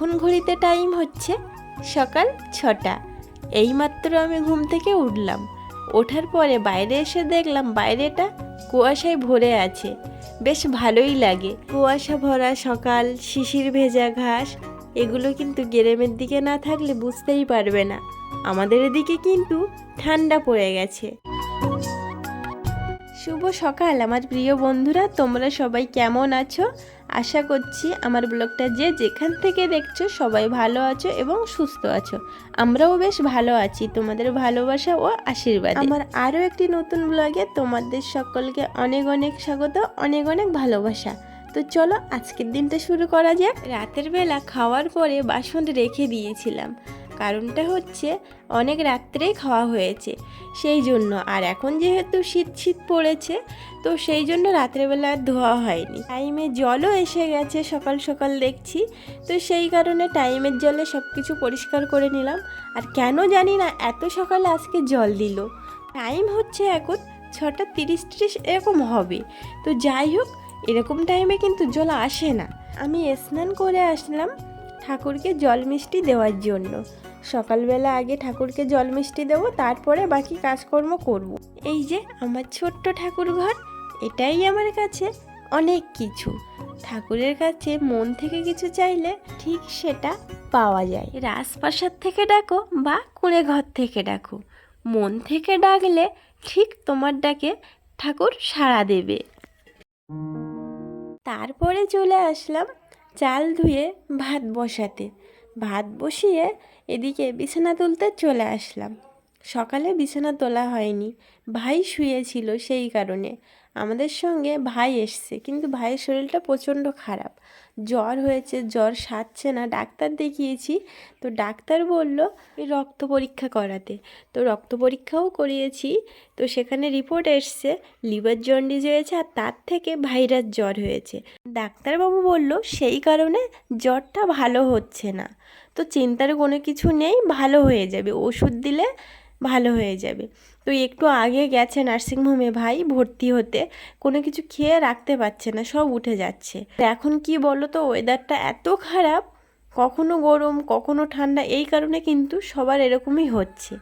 এখন ঘড়িতে টাইম হচ্ছে সকাল 6টা। এইমাত্র আমি ঘুম থেকে উঠলাম। ওঠার পরে বাইরে এসে দেখলাম বাইরেটা কুয়াশায় ভরে আছে। বেশ ভালোই লাগে। কুয়াশা ভরা সকাল, শিশির ভেজা ঘাস, এগুলো কিন্তু গ্রামের দিকে না থাকলে বুঝতেই পারবে না। আমাদের এদিকে কিন্তু ঠান্ডা পড়ে গেছে। শুভ সকাল আমার প্রিয় বন্ধুরা, তোমরা সবাই কেমন আছো? আশা করছি আমার ব্লগটা যে যেখান থেকে দেখছো সবাই ভালো আছো এবং সুস্থ আছো। আমরাও বেশ ভালো আছি তোমাদের ভালোবাসা ও আশীর্বাদে। আমার আরও একটি নতুন ব্লগে তোমাদের সকলকে অনেক অনেক স্বাগত, অনেক অনেক ভালোবাসা। তো চলো আজকের দিনটা শুরু করা যাক। রাতের বেলা খাওয়ার পরে বাসন রেখে দিয়েছিলাম, কারণটা হচ্ছে অনেক রাত্রেই খাওয়া হয়েছে সেই জন্য। আর এখন যেহেতু শীত শীত পড়েছে তো সেই জন্য রাত্রেবেলা আর ধোয়া হয়নি। টাইমে জলও এসে গেছে সকাল সকাল দেখছি, তো সেই কারণে টাইমের জলে সব কিছু পরিষ্কার করে নিলাম। আর কেন জানি না এত সকালে আজকে জল দিল। টাইম হচ্ছে এখন 6টা 30 এরকম হবে। তো যাই হোক, এরকম টাইমে কিন্তু জল আসে না। আমি স্নান করে আসলাম ঠাকুরকে জল মিষ্টি দেওয়ার জন্য। সকালবেলা আগে ঠাকুরকে জল মিষ্টি দেবো, তারপরে বাকি কাজকর্ম করব। এই যে আমার ছোট্ট ঠাকুর ঘর, এটাই আমার কাছে অনেক কিছু। ঠাকুরের কাছে মন থেকে কিছু চাইলে ঠিক সেটা পাওয়া যায়। রাজপ্রাসাদ থেকে ডাকো বা কুঁড়ে ঘর থেকে ডাকো, মন থেকে ডাকলে ঠিক তোমার ডাকে ঠাকুর সাড়া দেবে। তারপরে চলে আসলাম চাল ধুয়ে ভাত বসাতে। ভাত বসিয়ে এদিকে বিছানা তুলতে চলে আসলাম। সকালে বিছানা তোলা হয়নি, ভাই শুয়েছিল সেই কারণে। আমাদের সঙ্গে ভাই এসছে, কিন্তু ভাইয়ের শরীরটা প্রচণ্ড খারাপ, জ্বর হয়েছে, জ্বর সারছে না। ডাক্তার দেখিয়েছি, তো ডাক্তার বলল রক্ত পরীক্ষা করাতে। তো রক্ত পরীক্ষাও করিয়েছি, তো সেখানে রিপোর্ট এসছে লিভার জন্ডিস হয়েছে আর তার থেকে ভাইরাস জ্বর হয়েছে। ডাক্তারবাবু বলল সেই কারণে জ্বরটা ভালো হচ্ছে না। তো চিন্তার কোনো কিছু নেই, ভালো হয়ে যাবে, ওষুধ দিলে ভালো হয়ে যাবে। তো একটু আগে গেছে নার্সিংহোমে ভাই ভর্তি হতে, কোনো কিছু খেয়ে রাখতে পারছে না, সব উঠে যাচ্ছে। এখন কি বলো তো, ওয়েদারটা এত খারাপ, কখনো গরম কখনো ঠান্ডা, এই কারণে কিন্তু সবার এরকমই হচ্ছে।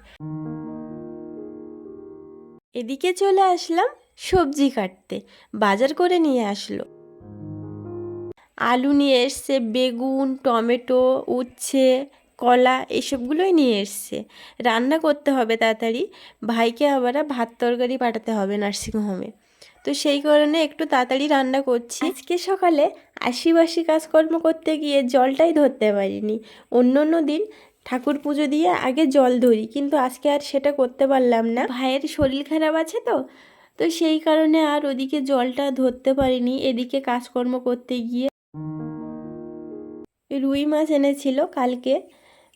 এদিকে চলে আসলাম সবজি কাটতে, বাজার করে নিয়ে আসলো। আলু নিয়ে এসছে, বেগুন, টমেটো, উচ্ছে, কলা, এইসবগুলোই নিয়ে এসছে। রান্না করতে হবে তাড়াতাড়ি, ভাইকে আবার ভাত তরকারি পাঠাতে হবে নার্সিংহোমে। তো সেই কারণে একটু তাড়াতাড়ি রান্না করছি। আজকে সকালে আশিবাসি কাজকর্ম করতে গিয়ে জলটাই ধরতে পারিনি। অন্য দিন ঠাকুর পুজো দিয়ে আগে জল ধরি, কিন্তু আজকে আর সেটা করতে পারলাম না। ভাইয়ের শরীর খারাপ আছে তো তো সেই কারণে আর ওদিকে জলটা ধরতে পারিনি। এদিকে কাজকর্ম করতে গিয়ে রুই মাছ এনেছিল কালকে,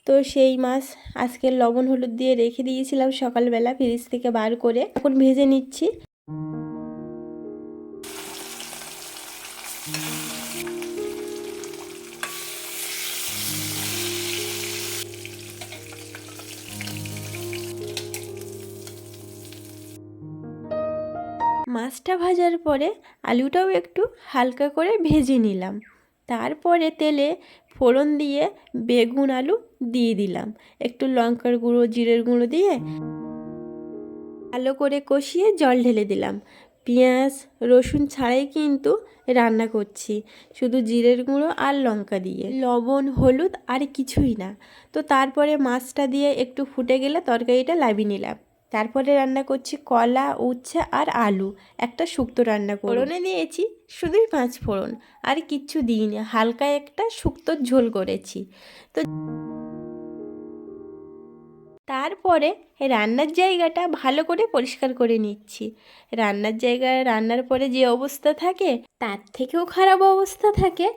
তো সেই মাছ আজকে লবণ হলুদ দিয়ে রেখে দিয়েছিলাম সকালবেলা ফ্রিজ থেকে বার করে, এখন ভেজে নিচ্ছি। মাছটা ভাজার পরে আলুটাও একটু হালকা করে ভেজে নিলাম। তারপরে তেলে ফোড়ন দিয়ে বেগুন আলু দিয়ে দিলাম, একটু লঙ্কার গুঁড়ো জিরের গুঁড়ো দিয়ে ভালো করে কষিয়ে জল ঢেলে দিলাম। পেঁয়াজ রসুন ছাড়াই কিন্তু রান্না করছি, শুধু জিরের গুঁড়ো আর লঙ্কা দিয়ে, লবণ হলুদ আর কিছুই না। তো তারপরে মাছটা দিয়ে একটু ফুটে গেলে তরকারিটা নামিয়ে নিলাম। তারপরে রান্না করছি কলা, উচ্ছে আর আলু, একটা শুক্তো রান্না করে ফোড়নে দিয়েছি শুধুই 5 ফোড়ন, আর কিচ্ছু দিইনি, হালকা একটা শুক্তোর ঝোল করেছি। তো তারপরে রান্নার জায়গাটা ভালো করে পরিষ্কার করে নিচ্ছি। রান্নার জায়গায় রান্নার পরে যে অবস্থা থাকে তার থেকেও খারাপ অবস্থা থাকে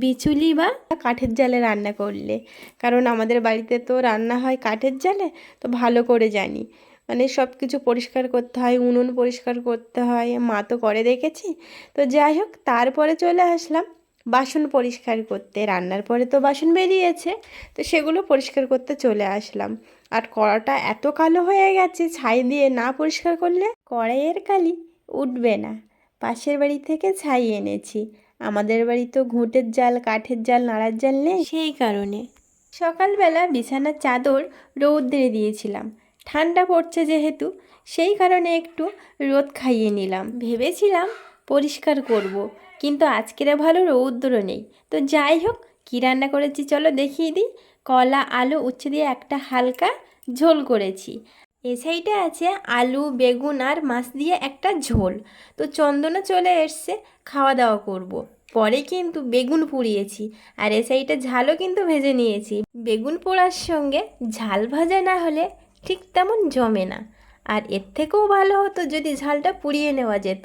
বিচুলি বা কাঠের জালে রান্না করলে, কারণ আমাদের বাড়িতে তো রান্না হয় কাঠের জালে, তো ভালো করে জানি। মানে সব কিছু পরিষ্কার করতে হয়, উনুন পরিষ্কার করতে হয়, মা তো করে দেখেছি। তো যাই হোক, তারপরে চলে আসলাম বাসন পরিষ্কার করতে। রান্নার পরে তো বাসন বেরিয়েছে, তো সেগুলো পরিষ্কার করতে চলে আসলাম। আর কড়াটা এত কালো হয়ে গেছে, ছাই দিয়ে না পরিষ্কার করলে কড়াইয়ের কালি উঠবে না। পাশের বাড়ি থেকে ছাই এনেছি, আমাদের বাড়ি তো ঘুঁটের জাল, কাঠের জাল, নাড়ার জাল নেই, সেই কারণে। সকালবেলা বিছানার চাদর রৌদ্রে দিয়েছিলাম, ঠান্ডা পড়ছে যেহেতু, সেই কারণে একটু রোদ খাইয়ে নিলাম। ভেবেছিলাম পরিষ্কার করব, কিন্তু আজকের ভালো রৌদ্র নেই। তো যাই হোক, কী রান্না করেছি চলো দেখিয়ে দিই। কলা আলু উচ্ছে দিয়ে একটা হালকা ঝোল করেছি। এ সাইডে আছে আলু বেগুন আর মাছ দিয়ে একটা ঝোল। তো চন্দনা চলে এসছে, খাওয়া দাওয়া করব। পরে কিন্তু বেগুন পুড়িয়েছি, আর এ সাইডে ঝালও কিন্তু ভেজে নিয়েছি। বেগুন পোড়ার সঙ্গে ঝাল ভাজা না হলে ঠিক তেমন জমে না, আর এর থেকেও ভালো হতো যদি ঝালটা পুড়িয়ে নেওয়া যেত।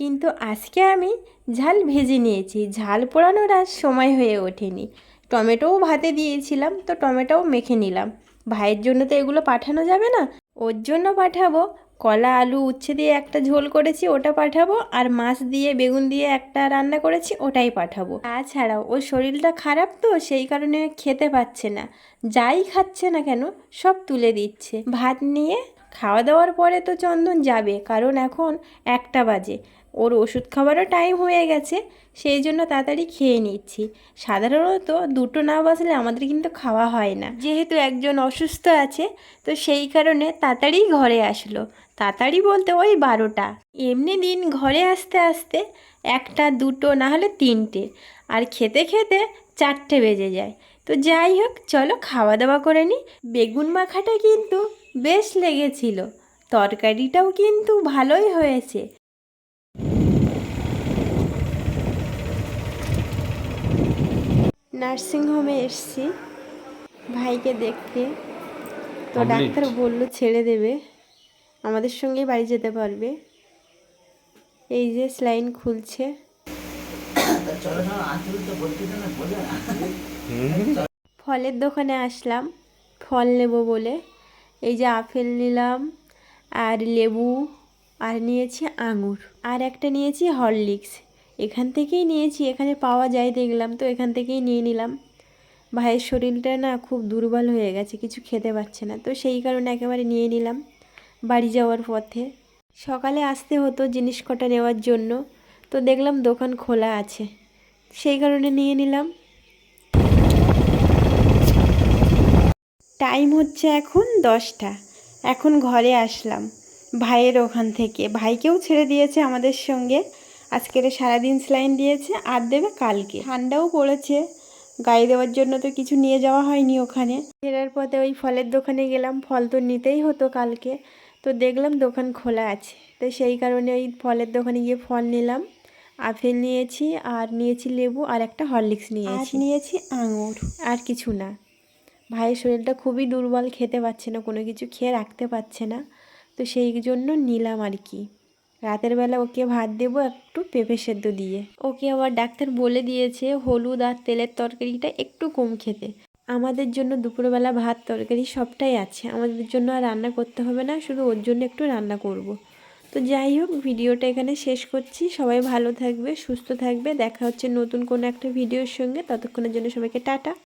কিন্তু আজকে আমি ঝাল ভেজে নিয়েছি, ঝাল পোড়ানোর আর সময় হয়ে ওঠেনি। টমেটোও ভাতে দিয়েছিলাম, তো টমেটোও মেখে নিলাম। ভাইয়ের জন্য তো এগুলো পাঠানো যাবে না, ওর জন্য পাঠাবো। কলা আলু উচ্ছে দিয়ে একটা ঝোল করেছি, ওটা পাঠাবো। আর মাছ দিয়ে বেগুন দিয়ে একটা রান্না করেছি, ওটাই পাঠাবো। তাছাড়াও ওর শরীরটা খারাপ, তো সেই কারণে খেতে পাচ্ছে না। যাই খাচ্ছে না কেন সব তুলে দিচ্ছে। ভাত নিয়ে খাওয়া দাওয়ার পরে তো চন্দন যাবে, কারণ এখন 1টা বাজে, ওর ওষুধ খাবারও টাইম হয়ে গেছে, সেই জন্য তাড়াতাড়ি খেয়ে নিচ্ছি। সাধারণত 2টো না বাজলে আমাদের কিন্তু খাওয়া হয় না, যেহেতু একজন অসুস্থ আছে, তো সেই কারণে তাড়াতাড়ি ঘরে আসলো। তাড়াতাড়ি বলতে ওই 12টা। এমনি দিন ঘরে আসতে আসতে 1টা 2টো না হলে 3টে, আর খেতে খেতে 4টে বেজে যায়। তো যাই হোক, চলো খাওয়া দাওয়া করে নিই। বেগুন মাখাটা কিন্তু বেশ লেগেছিল, তরকারিটাও কিন্তু ভালোই হয়েছে। নার্সিংহোমে এসছি ভাইকে দেখতে, তো ডাক্তার বললো ছেড়ে দেবে, আমাদের সঙ্গেই বাড়ি যেতে পারবে। এই যে স্লাইন খুলছে। ফলের দোকানে আসলাম ফল নেব বলে। এই যে আপেল নিলাম, আর লেবু, আর নিয়েছি আঙুর, আর একটা নিয়েছি হরলিক্স। এখান থেকেই নিয়েছি, এখানে পাওয়া যায় দেখলাম, তো এখান থেকেই নিয়ে নিলাম। ভাইয়ের শরীরটা না খুব দুর্বল হয়ে গেছে, কিছু খেতে পারছে না, তো সেই কারণে একেবারে নিয়ে নিলাম। বাড়ি যাওয়ার পথে সকালে আসতে হতো জিনিস কটা নেওয়ার জন্য, তো দেখলাম দোকান খোলা আছে, সেই কারণে নিয়ে নিলাম। টাইম হচ্ছে এখন 10টা। এখন ঘরে আসলাম ভাইয়ের ওখান থেকে, ভাইকেও ছেড়ে দিয়েছে আমাদের সঙ্গে। আজকের সারাদিন স্লাইন দিয়েছে, আর দেবে কালকে। ঠান্ডাও পড়েছে, গায়ে দেওয়ার জন্য তো কিছু নিয়ে যাওয়া হয়নি ওখানে। ফেরার পথে ওই ফলের দোকানে গেলাম, ফল তো নিতেই হতো কালকে, তো দেখলাম দোকান খোলা আছে, তো সেই কারণে ওই ফলের দোকানে গিয়ে ফল নিলাম। আপেল নিয়েছি, আর নিয়েছি লেবু, আর একটা হরলিক্স নিয়েছি, আর নিয়েছি আঙুর, আর কিছু না। ভাইয়ের শরীরটা খুবই দুর্বল, খেতে পাচ্ছে না, কোনো কিছু খেয়ে রাখতে পারছে না, তো সেই জন্য নিলাম আর কি। রাতের বেলা ওকে ভাত দেবো একটু পেঁপে সেদ্ধ দিয়ে। ওকে আবার ডাক্তার বলে দিয়েছে হলুদ আর তেলের তরকারিটা একটু কম খেতে। আমাদের জন্য দুপুরবেলা ভাত তরকারি সবটাই আছে, আমাদের জন্য আর রান্না করতে হবে না, শুধু ওর জন্য একটু রান্না করব। তো যাই হোক, ভিডিওটা এখানে শেষ করছি। সবাই ভালো থাকবে, সুস্থ থাকবে, দেখা হচ্ছে নতুন কোনো একটা ভিডিওর সঙ্গে। ততক্ষণের জন্য সবাইকে টাটা।